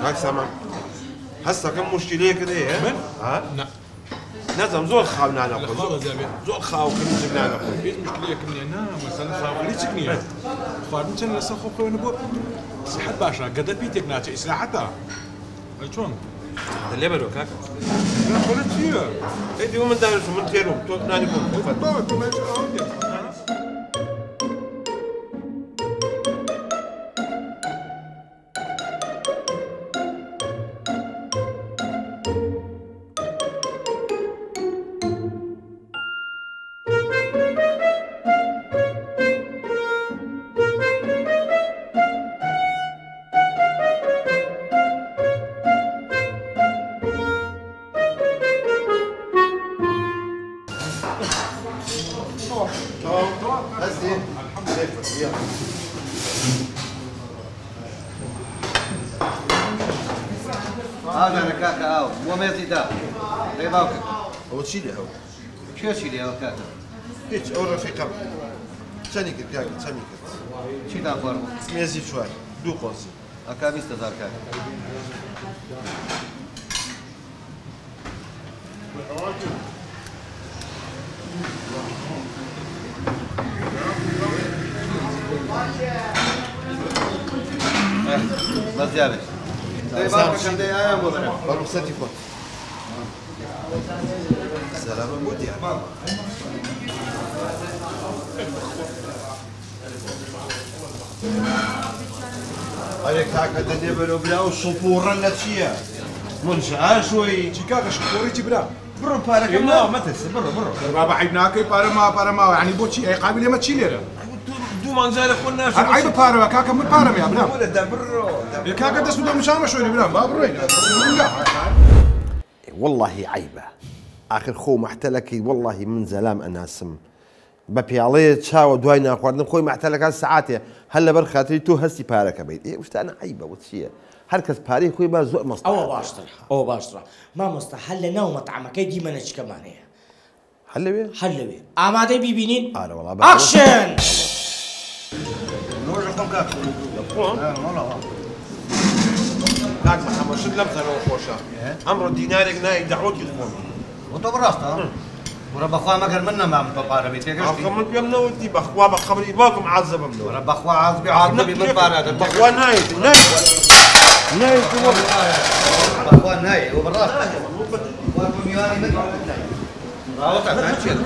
هاك سامان هسه كم مشكلة كده ايه؟ من؟ ها؟ لا لازم زول خاونا انا اقول خالص زابي زول خاو كل جبنا انا اقول في مشكلة كمني انا مثلا خاوي تكني خاوي تن لسه خوكو نبو صحة باشا قدر بيتك ناتي إصلاحتها شلون؟ اللي بدو كاك لا قلت فيها ايه دي من دارس من تيرو تو ناني كون هذا انا كاكا او مو ميزي دا لي باوك هو تشيلي هو شو شيلي او كاكا هيك او رفيقة ثاني كت كاك ثاني كت شي دا فورمو ميزي شوي دو قوسي اكا بيستزار كاكا بس جابت لي باوك كان دي ايام ولا برخصتي كون سلام بودي هاي كاكا تدبلو بلاو صفورا لتشيا منشأ شوي شيكاغا شكوري تبرا برو بارك لا ما تنسى برو بابا عيبناكي بارما يعني بوتشي اي قابل ما تشيلي دو ما نزال قلنا هل عيب بارما كاكا من بارما يا بلام ولا برو كاكا دس بدو مشامة شوي بلام بابروي والله عيبة آخر خو محتلكي والله من زلام أنا سم ببياليه تشاو دوينا خواردن خوي محتلك هالساعات هلا برخاتي تو هسي بارك بيت إيه وش أنا عيبة وتشيه هركز باري خوي ما زوق مصلحة أو باشترح أو باشترح ما مستحل نو مطعمك دي منش كمان هي حلوة حلوة أمادة بيبينين أنا والله أكشن نور جاكم كاكا والله كاك محمد شد لمسه لو خوشة أمر دينارك ناي دعوت يخون وانتو براستا ورب اخوان ما كان منا ما مطبارة بيتك أخوان من يوم نودي بخوا بخبري باكم معذب منه ورب اخوان عازبي عازبي من بارات بخوا نايت اخوان ناي وبراستا وانتم ياني من راوتك هنشيل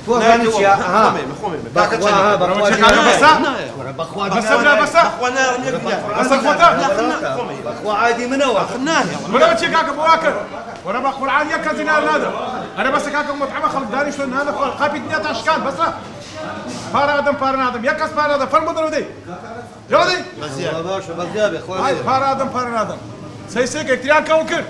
نايت يا ها باكا ورب اخوان بس بلا بس وانا بس اخوتها اخوان عادي من اول ولا بتشي كاكا بواكر وانا بقول عادي يا كازينار هذا انا بس كاكا مطعمه خلق داري شلون هذا قابي دنيا اشكال بس بار ادم يا كاس بار ادم فرمو درودي جودي باشا بزياب يا اخوان هاي بار ادم سيسيك اكتيان كوكر